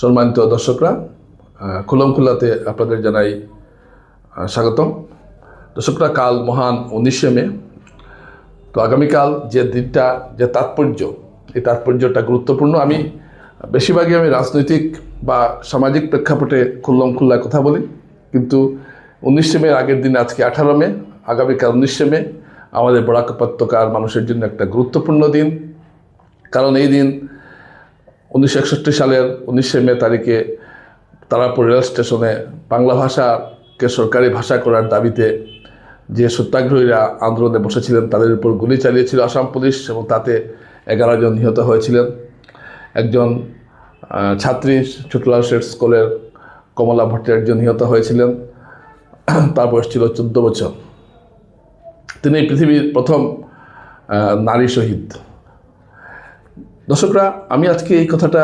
সম্মানিত দর্শকরা, খোলামখুল্লাতে আপনাদের জানাই স্বাগতম। দর্শকরা, কাল মহান 19শে মে। তো আগামীকাল যে দিনটা, যে তাৎপর্য, এই তাৎপর্যটা গুরুত্বপূর্ণ। আমি বেশিরভাগই রাজনৈতিক বা সামাজিক প্রেক্ষাপটে খোলামখুল্লায় কথা বলি, কিন্তু 19শে মে আগের দিন, আজকে 18 মে, আগামীকাল 19শে মে আমাদের বরাক উপত্যকার মানুষের জন্য একটা গুরুত্বপূর্ণ দিন। কারণ এই দিন 1961 সালের 19শে মে তারিখে তারাপুর রেল স্টেশনে বাংলা ভাষাকে সরকারি ভাষা করার দাবিতে যে সত্যাগ্রহীরা আন্দোলনে বসেছিলেন তাদের উপর গুলি চালিয়েছিল আসাম পুলিশ, এবং তাতে 11 জন নিহত হয়েছিলেন। একজন ছাত্রী ছোটলাল শেঠ স্কুলের কমলা ভট্টাচার্য নিহত হয়েছিলেন, তার বয়স ছিল 14 বছর। তিনি পৃথিবীর প্রথম নারী শহীদ। দর্শকরা, আমি আজকে এই কথাটা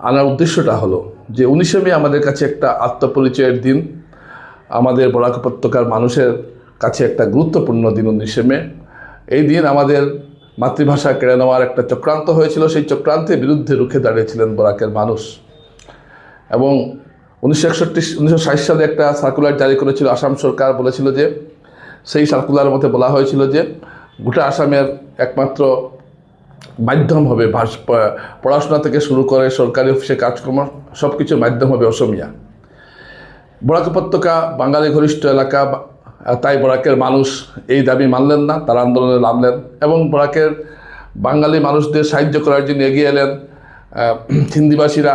আনার উদ্দেশ্যটা হলো যে 19শে মে আমাদের কাছে একটা আত্মপরিচয়ের দিন, আমাদের বরাক উপত্যকার মানুষের কাছে একটা গুরুত্বপূর্ণ দিন 19শে মে। এই দিন আমাদের মাতৃভাষা কেড়ে নেওয়ার একটা চক্রান্ত হয়েছিল, সেই চক্রান্তের বিরুদ্ধে রুখে দাঁড়িয়েছিলেন বরাকের মানুষ। এবং 1960 সালে একটা সার্কুলার জারি করেছিল আসাম সরকার, বলেছিল যে, সেই সার্কুলারের মধ্যে বলা হয়েছিল যে গোটা আসামের একমাত্র মাধ্যম হবে পড়াশোনা থেকে শুরু করে সরকারি অফিসে কাজকর্ম, সব কিছুর মাধ্যম হবে অসমীয়া। বরাক উপত্যকা বাঙালি ঘনিষ্ঠ এলাকা, তাই বরাকের মানুষ এই দাবি মানলেন না, তারা আন্দোলনে নামলেন এবং বরাকের বাঙালি মানুষদের সাহায্য করার জন্য এগিয়ে এলেন হিন্দিভাষীরা,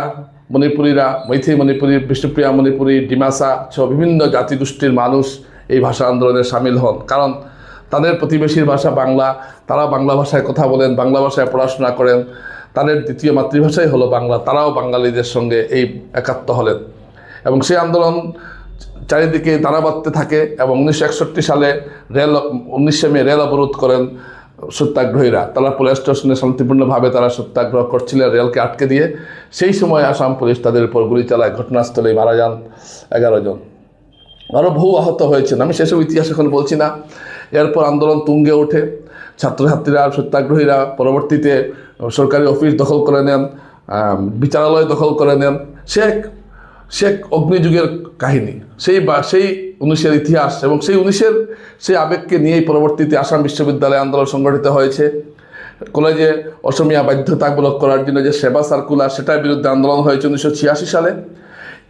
মণিপুরীরা, মৈথি মণিপুরী, বিষ্ণুপ্রিয়া মণিপুরী, ডিমাসা সহ বিভিন্ন জাতিগোষ্ঠীর মানুষ এই ভাষা আন্দোলনে সামিল হন। কারণ তাদের প্রতিবেশীর ভাষা বাংলা, তারা বাংলা ভাষায় কথা বলেন, বাংলা ভাষায় পড়াশোনা করেন, তাদের দ্বিতীয় মাতৃভাষাই হলো বাংলা, তারাও বাঙালিদের সঙ্গে এই একাত্ম হলেন। এবং সেই আন্দোলন চারিদিকে দানা বাঁধতে থাকে এবং 1961 সালে 19শে মে রেল অবরোধ করেন সত্যাগ্রহীরা। তারা পুলিশ স্টেশনে শান্তিপূর্ণভাবে তারা সত্যাগ্রহ করছিলেন রেলকে আটকে দিয়ে। সেই সময় আসাম পুলিশ তাদের উপর গুলি চালায়, ঘটনাস্থলেই মারা যান 11 জন, আরও বহু আহত হয়েছেন। আমি সেসব ইতিহাস এখন বলছি না। এরপর আন্দোলন তুঙ্গে ওঠে, ছাত্রছাত্রীরা, সত্যাগ্রহীরা পরবর্তীতে সরকারি অফিস দখল করে নেন, বিচারালয় দখল করে নেন। শেখ অগ্নিযুগের কাহিনী, সেই 19-এর ইতিহাস এবং সেই 19-এর সেই আবেগকে নিয়েই পরবর্তীতে আসাম বিশ্ববিদ্যালয়ে আন্দোলন সংগঠিত হয়েছে। কলেজে অসমীয়া বাধ্যতামূলক করার জন্য যে সেবা সার্কুলার, সেটার বিরুদ্ধে আন্দোলন হয়েছে 1986 সালে।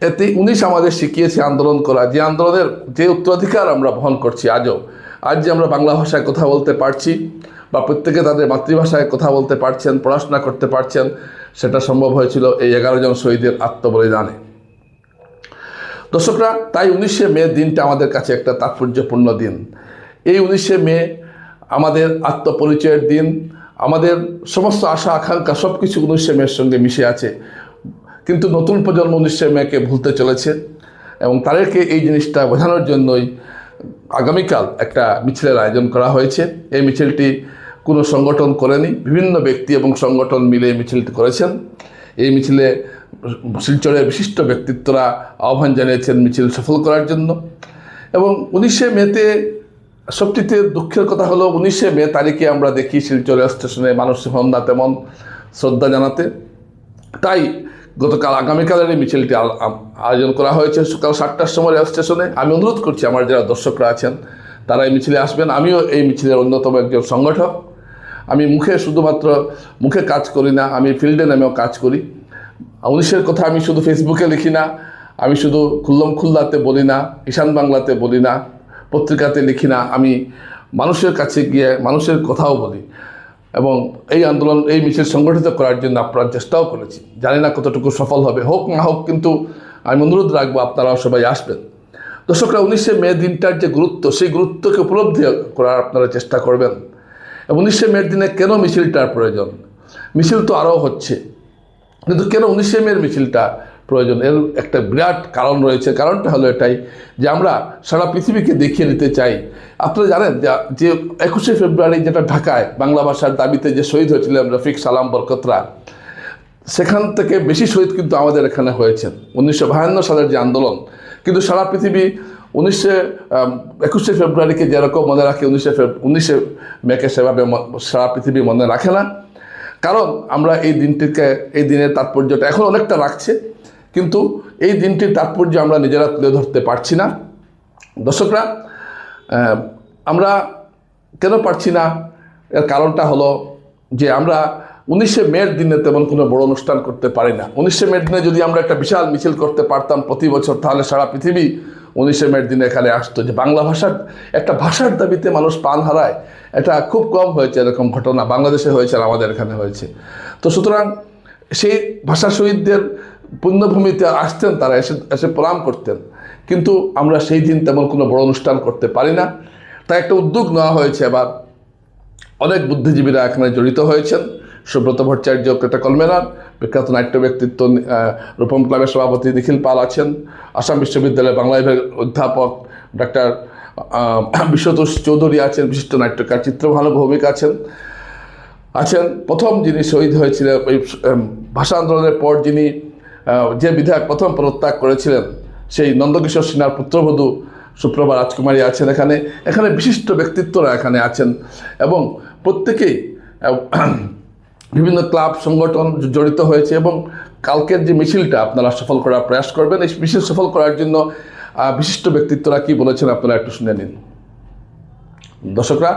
এতে 19 আমাদের শিখিয়েছে আন্দোলন করা, যে আন্দোলনের যে উত্তরাধিকার আমরা বহন করছি আজও। আজ যে আমরা বাংলা ভাষায় কথা বলতে পারছি বা প্রত্যেকে তাদের মাতৃভাষায় কথা বলতে পারছেন, পড়াশোনা করতে পারছেন, সেটা সম্ভব হয়েছিল এই 11 জন শহীদের আত্মবলিদানে। দর্শকরা, তাই 19শে মে দিনটা আমাদের কাছে একটা তাৎপর্যপূর্ণ দিন। এই 19শে মে আমাদের আত্মপরিচয়ের দিন, আমাদের সমস্ত আশা আকাঙ্ক্ষা সব কিছু 19শে মের সঙ্গে মিশে আছে। কিন্তু নতুন প্রজন্ম 19শে মেকে ভুলতে চলেছে এবং তাদেরকে এই জিনিসটা বোঝানোর জন্যই আগামীকাল একটা মিছিলের আয়োজন করা হয়েছে। এই মিছিলটি কোনো সংগঠন করেনি, বিভিন্ন ব্যক্তি এবং সংগঠন মিলে মিছিলটি করেছেন। এই মিছিলে শিলচরের বিশিষ্ট ব্যক্তিত্বরা আহ্বান জানিয়েছেন মিছিল সফল করার জন্য। এবং 19শে মেতে সবচেয়ে দুঃখের কথা হলো 19শে মে তারিখে আমরা দেখি শিলচর স্টেশনে মানুষ হন না তেমন শ্রদ্ধা জানাতে। তাই গতকাল আগামীকালের এই মিছিলটি আয়োজন করা হয়েছে সকাল 7টার সময় রেল স্টেশনে। আমি অনুরোধ করছি আমার যারা দর্শকরা আছেন তারা এই মিছিলে আসবেন। আমিও এই মিছিলের অন্যতম একজন সংগঠক। আমি শুধুমাত্র মুখে কাজ করি না, আমি ফিল্ডে নেমেও কাজ করি। 19-এর কথা আমি শুধু ফেসবুকে লিখি না, আমি শুধু খুল্লাতে বলি না, ঈশান বাংলাতে বলি না, পত্রিকাতে লিখি না, আমি মানুষের কাছে গিয়ে মানুষের কথাও বলি। এবং এই আন্দোলন, এই মিছিল সংগঠিত করার জন্য আপনার চেষ্টাও করেছি। জানি না কতটুকু সফল হবে, হোক না হোক, কিন্তু আমি অনুরোধ রাখবো আপনারাও সবাই আসবেন। দর্শকরা, 19শে মে দিনটার যে গুরুত্ব, সেই গুরুত্বকে উপলব্ধি করার আপনারা চেষ্টা করবেন। 19শে মের দিনে কেন মিছিলটার প্রয়োজন? মিছিল তো আরও হচ্ছে, কিন্তু কেন 19শে মের মিছিলটা প্রয়োজন? এর একটা বিরাট কারণ রয়েছে। কারণটা হলো এটাই যে আমরা সারা পৃথিবীকে দেখিয়ে দিতে চাই। আপনারা জানেন যে 21শে ফেব্রুয়ারি যেটা ঢাকায় বাংলা ভাষার দাবিতে যে শহীদ হয়েছিলেন রফিক সালাম বরকতরা, সেখান থেকে বেশি শহীদ কিন্তু আমাদের এখানে হয়েছেন 1952 সালের যে আন্দোলন। কিন্তু সারা পৃথিবী 21শে ফেব্রুয়ারিকে যেরকম মনে রাখে 19শে মেকে সেভাবে সারা পৃথিবী মনে রাখে না। কারণ আমরা এই দিনটিকে, এই দিনের তাৎপর্যটা এখন অনেকটা রাখছে, কিন্তু এই দিনটির তাৎপর্য আমরা নিজেরা তুলে ধরতে পারছি না। দর্শকরা, আমরা কেন পারছি না, এর কারণটা হলো যে আমরা 19শে মের দিনে তেমন কোনো বড় অনুষ্ঠান করতে পারি না। 19শে মের দিনে যদি আমরা একটা বিশাল মিছিল করতে পারতাম প্রতি বছর, তাহলে সারা পৃথিবী 19শে মের দিনে এখানে আসতো। যে বাংলা ভাষার একটা ভাষার দাবিতে মানুষ প্রাণ হারায়, এটা খুব কম হয়েছে এরকম ঘটনা, বাংলাদেশে হয়েছে আর আমাদের এখানে হয়েছে। তো সুতরাং সেই ভাষা শহীদদের পুণ্যভূমিতে আসতেন, তারা এসে প্রণাম করতেন, কিন্তু আমরা সেই দিন তেমন কোনো বড় অনুষ্ঠান করতে পারি না। তাই একটা উদ্যোগ নেওয়া হয়েছে এবার, অনেক বুদ্ধিজীবীরা এখানে জড়িত হয়েছেন। সুব্রত ভট্টাচার্য, ক্রেটা কলমেনার, বিখ্যাত নাট্য ব্যক্তিত্ব রূপম ক্লাবের সভাপতি নিখিল পাল আছেন, আসাম বিশ্ববিদ্যালয়ের বাংলা বিভাগের অধ্যাপক ডাক্তার বিশ্বতোষ চৌধুরী আছেন, বিশিষ্ট নাট্যকার চিত্রভানু ভৌমিক আছেন। প্রথম যিনি শহীদ হয়েছিলেন ওই ভাষা আন্দোলনের পর, যিনি যে বিধায়ক প্রথম পদত্যাগ করেছিলেন, সেই নন্দকিশোর সিনহার পুত্রবধূ সুপ্রভা রাজকুমারী আছেন এখানে। এখানে বিশিষ্ট ব্যক্তিত্বরা এখানে আছেন এবং প্রত্যেকেই বিভিন্ন ক্লাব সংগঠন জড়িত হয়েছে। এবং কালকের যে মিছিলটা আপনারা সফল করার প্রয়াস করবেন, এই মিছিল সফল করার জন্য বিশিষ্ট ব্যক্তিত্বরা কি বলেছেন আপনারা একটু শুনে নিন। দর্শকরা,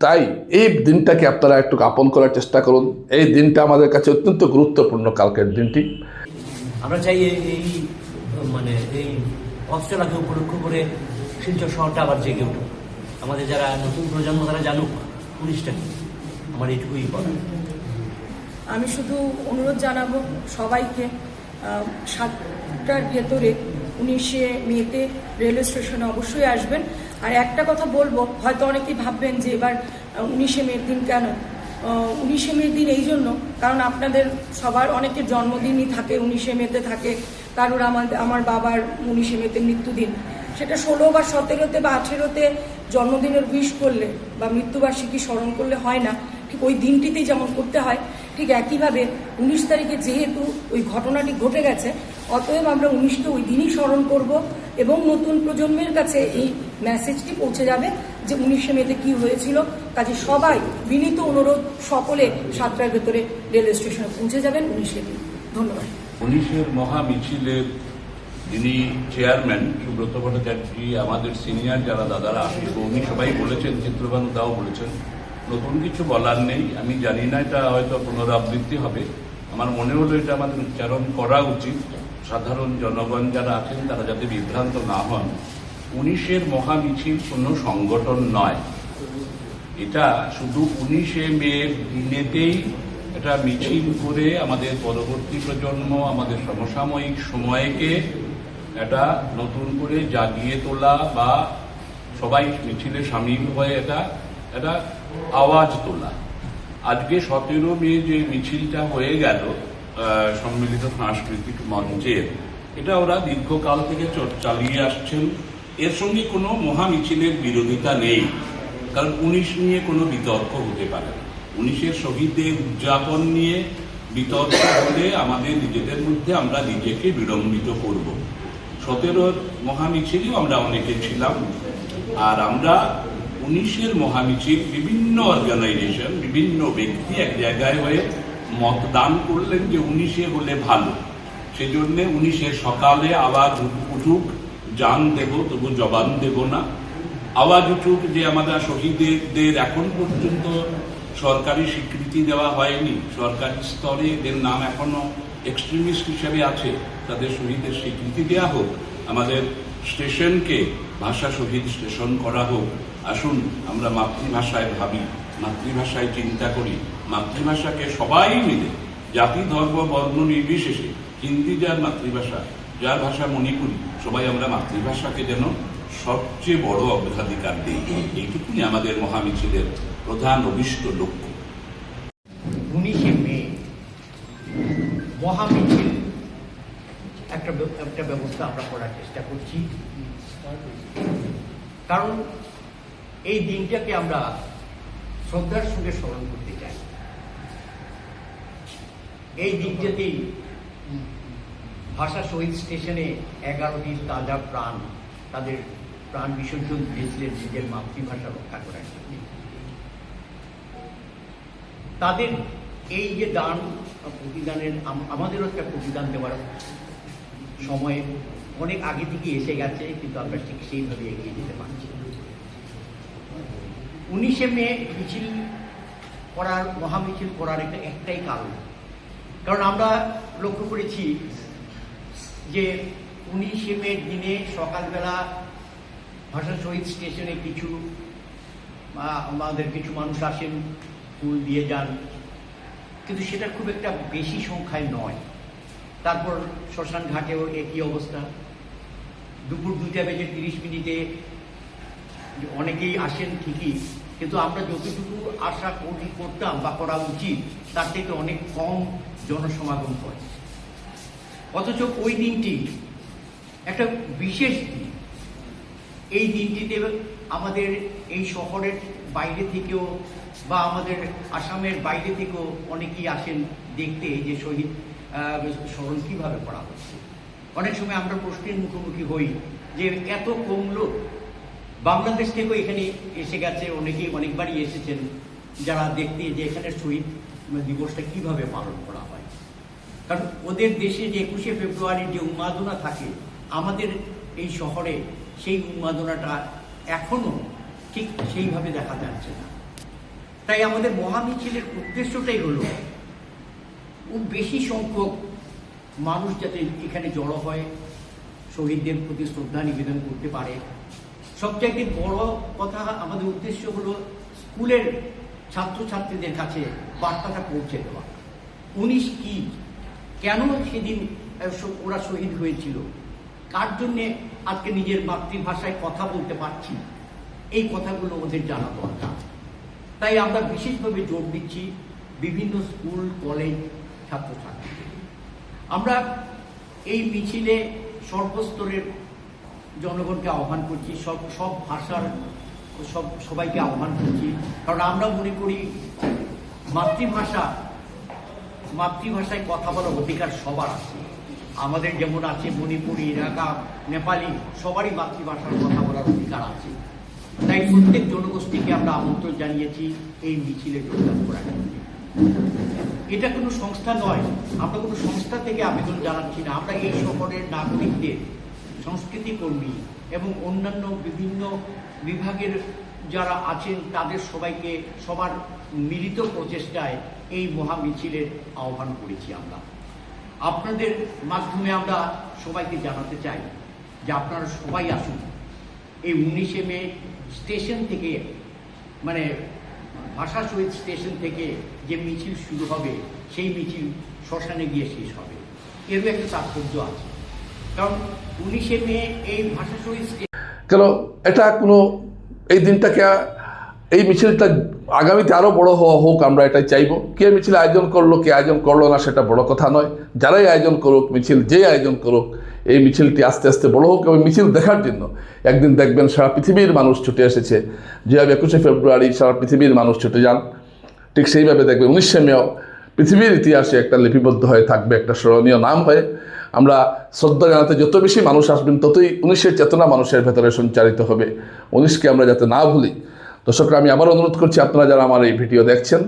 তাই এই দিনটাকে আপনারা একটু আপন করার চেষ্টা করুন। এই দিনটা আমাদের কাছে অত্যন্ত গুরুত্বপূর্ণ, কালকের দিনটি। আমরা চাই এই অস্ত্রলাকে উপলক্ষ করে শিলচর শহরটা আবার জেগে উঠুক। আমাদের যারা নতুন প্রজন্ম তারা জানুক পুলিশটা কি। আমার এইটুকুই বলা। আমি শুধু অনুরোধ জানাবো সবাইকে, 7টার ভেতরে 19শে মেতে রেলওয়ে স্টেশনে অবশ্যই আসবেন। আর একটা কথা বলবো, হয়তো অনেকেই ভাববেন যে এবার 19শে মের দিন কেন। 19শে মের দিন এই জন্য, কারণ আপনাদের সবার অনেকের জন্মদিনই থাকে 19শে মেতে থাকে, কারোর আমার বাবার 19শে মেতে মৃত্যুদিন। সেটা 16 বা 17-তে বা 18-তে জন্মদিনের উইশ করলে বা মৃত্যুবার্ষিকী স্মরণ করলে হয় না, ঠিক ওই দিনটিতেই যেমন করতে হয়, ঠিক একইভাবে 19 তারিখে যেহেতু ওই ঘটনাটি ঘটে গেছে, অতএব আমরা 19কে ওই দিনই স্মরণ করব এবং নতুন প্রজন্মের কাছে এই মেসেজটি পৌঁছে যাবে যে 19শে মেতে কী হয়েছিল। কাজে সবাই বিনীত অনুরোধ, সকলে 7টার ভেতরে রেলওয়ে স্টেশনে পৌঁছে যাবেন 19শে দিন। ধন্যবাদ। 19শে মহা মিছিলের যিনি চেয়ারম্যান সুব্রত ভট্টাচার্য, আমাদের সিনিয়র যারা দাদারা আসে, উনি সবাই বলেছেন, চিত্রভানু দাও বলেছেন, নতুন কিছু বলার নেই। আমি জানি না এটা হয়তো পুনরাবৃত্তি হবে, আমার মনে হলো এটা আমাদের উচ্চারণ করা উচিত। সাধারণ জনগণ যারা আছেন তারা যাতে বিভ্রান্ত না হন। 19এর মহা মিছিল কোনো সংগঠন নয়, এটা শুধু 19শে মের দিনেতেই এটা মিছিল করে আমাদের পরবর্তী প্রজন্ম, আমাদের সমসাময়িক সময়কে এটা নতুন করে জাগিয়ে তোলা বা সবাই মিছিলে সামিল হয়ে এটা আওয়াজ তোলা। আজকে 17 মে যে মিছিলটা হয়ে গেল সম্মিলিত সাংস্কৃতিক মঞ্চের, এটা ওরা দীর্ঘকাল থেকে চালিয়ে আসছেন। এর সঙ্গে কোনো মহা মিছিলের বিরোধিতা নেই, কারণ 19 নিয়ে কোনো বিতর্ক হতে পারে না। 19-এর শহীদদের উদযাপন নিয়ে বিতর্ক হলে আমাদের নিজেদের মধ্যে আমরা নিজেকে বিড়ম্বিত করব। 17-র মহামিছিলও আমরা অনেকে ছিলাম, আর আমরা 19-এর মহামিছিল বিভিন্ন অর্গানাইজেশন, বিভিন্ন ব্যক্তি এক জায়গায় হয়ে মতদান করলেন যে 19শে হলে ভালো। সেজন্য 19-এর সকালে আওয়াজ উঠুক, জান দেব তবু জবান দেব না, আওয়াজ উঠুক যে আমাদের শহীদদের এখন পর্যন্ত সরকারি স্বীকৃতি দেওয়া হয়নি, সরকারি স্তরে এদের নাম এখনো এক্সট্রিমিস্ট হিসেবে আছে, তাদের শহীদের স্বীকৃতি দেওয়া হোক, আমাদের স্টেশনকে ভাষা শহীদ স্টেশন করা হোক। আসুন আমরা মাতৃভাষায় ভাবি, মাতৃভাষায় চিন্তা করি, মাতৃভাষাকে সবাই মিলে জাতি ধর্ম বর্ণ নির্বিশেষে, হিন্দি যার মাতৃভাষা, যার ভাষা মণিপুরি, সবাই আমরা মাতৃভাষাকে যেন সবচেয়ে বড় অগ্রাধিকার দিই। এইটুকুনি আমাদের মহামিছিলের প্রধান অভিষ্ট লক্ষ্য। 19শে মে মহামিছিল একটা ব্যবস্থা আমরা করার চেষ্টা করছি, কারণ এই দিনটাকে আমরা শ্রদ্ধার সঙ্গে স্মরণ করতে চাই। এই দিনটাতেই ভাষা শহীদ স্টেশনে 11টি তাজা প্রাণ তাদের প্রাণ বিসর্জন দিয়েছিলেন নিজের মাতৃভাষা রক্ষা করার জন্য। তাদের এই যে দান প্রতিদানের আমাদেরও একটা প্রতিদান দেওয়ার সময় অনেক আগে থেকে এসে গেছে, কিন্তু আমরা ঠিক সেইভাবে এগিয়ে যেতে পারছি। 19শে মে মিছিল করার, মহামিছিল করার একটাই কারণ আমরা লক্ষ্য করেছি যে 19শে মে দিনে সকালবেলা ভাষা শহীদ স্টেশনে আমাদের কিছু মানুষ আসেন, ফুল দিয়ে যান, কিন্তু সেটা খুব একটা বেশি সংখ্যায় নয়। তারপর শ্মশান ঘাটেও একই অবস্থা, দুপুর 2:30 অনেকেই আসেন ঠিকই, কিন্তু আমরা যতটুকু আশা করতাম বা করা উচিত তার থেকে অনেক কম জনসমাগম করে। অথচ ওই দিনটি একটা বিশেষ দিন। এই দিনটিতে আমাদের এই শহরের বাইরে থেকেও বা আমাদের আসামের বাইরে থেকেও অনেকেই আসেন দেখতে যে শহীদ স্মরণ কীভাবে করা হচ্ছে। অনেক সময় আমরা প্রশ্নের মুখোমুখি হই যে এত কম লোক, বাংলাদেশ থেকেও এখানে এসে গেছে, অনেকেই অনেকবারই এসেছেন যারা দেখতে যে এখানে শহীদ দিবসটা কিভাবে পালন করা হয়। কারণ ওদের দেশে যে 21শে ফেব্রুয়ারির যে উন্মাদনা থাকে, আমাদের এই শহরে সেই উন্মাদনাটা এখনো ঠিক সেইভাবে দেখা যাচ্ছে না। তাই আমাদের মহামিছিলের উদ্দেশ্যটাই হলো খুব বেশি সংখ্যক মানুষ যাতে এখানে জড়ো হয়, শহীদদের প্রতি শ্রদ্ধা নিবেদন করতে পারে। সবচাইতে বড় কথা, আমাদের উদ্দেশ্য হলো স্কুলের ছাত্রছাত্রীদের কাছে বার্তাটা পৌঁছে দেওয়া। 19 কি, কেন সেদিন ওরা শহীদ হয়েছিল, কার জন্যে আজকে নিজের মাতৃভাষায় কথা বলতে পারছি, এই কথাগুলো ওদের জানা দরকার। তাই আমরা বিশেষভাবে জোর দিচ্ছি বিভিন্ন স্কুল, কলেজ, ছাত্রছাত্রী। আমরা এই মিছিলে সর্বস্তরের জনগণকে আহ্বান করছি, সব ভাষার সবাইকে আহ্বান করছি। কারণ আমরা মনে করি মাতৃভাষায় কথা বলার অধিকার সবার আছে। আমাদের যেমন আছে মণিপুরি, রাগা, নেপালি, সবারই মাতৃভাষার কথা বলার অধিকার আছে। তাই প্রত্যেক জনগোষ্ঠীকে আমরা আমন্ত্রণ জানিয়েছি এই মিছিলে যোগদান করার জন্য। এটা কোনো সংস্থা নয়, আমরা কোনো সংস্থা থেকে আবেদন জানাচ্ছি না। আমরা এই শহরের নাগরিকদের, সংস্কৃতি কর্মী এবং অন্যান্য বিভিন্ন বিভাগের যারা আছেন তাদের সবাইকে, সবার মিলিত প্রচেষ্টায় এই মহামিছিলের আহ্বান করেছি। আমরা আপনাদের মাধ্যমে আমরা সবাইকে জানাতে চাই যে আপনারা সবাই আসুন। এই 19শে মে স্টেশন থেকে, মানে ভাষা শহীদ স্টেশন থেকে যে মিছিল শুরু হবে, সেই মিছিল শ্মশানে গিয়ে শেষ হবে। এরও একটা তাৎপর্য আছে। কারণ 19শে মে এই ভাষা শহীদ কেন এটা কোনো, এই দিনটাকে, এই মিছিলটা আগামীতে আরও বড় হোক, আমরা এটাই চাইবো। কে মিছিল আয়োজন করলো, কে আয়োজন করলো না, সেটা বড় কথা নয়। যারাই আয়োজন করুক মিছিল, যে আয়োজন করুক, এই মিছিলটি আস্তে আস্তে বড় হোক। এবং মিছিল দেখার জন্য একদিন দেখবেন সারা পৃথিবীর মানুষ ছুটে এসেছে। যেভাবে 21শে ফেব্রুয়ারি সারা পৃথিবীর মানুষ ছুটে যান, ঠিক সেইভাবে দেখবেন 19শে মেও পৃথিবীর ইতিহাসে একটা লিপিবদ্ধ হয়ে থাকবে, একটা স্মরণীয় নাম হয়ে। আমরা শ্রদ্ধা জানাতে যত বেশি মানুষ আসবেন, ততই 19এর চেতনা মানুষের ভেতরে সঞ্চারিত হবে। 19কে আমরা যাতে না ভুলি। দর্শকরা, আমি আবার অনুরোধ করছি, আপনারা যারা আমার এই ভিডিও দেখছেন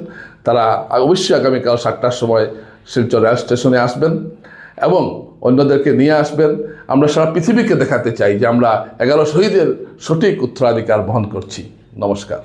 তারা অবশ্যই আগামীকাল 7টার সময় শিলচর রেল স্টেশনে আসবেন এবং অন্যদেরকে নিয়ে আসবেন। আমরা সারা পৃথিবীকে দেখাতে চাই যে আমরা 11 শহীদের সঠিক উত্তরাধিকার বহন করছি। নমস্কার।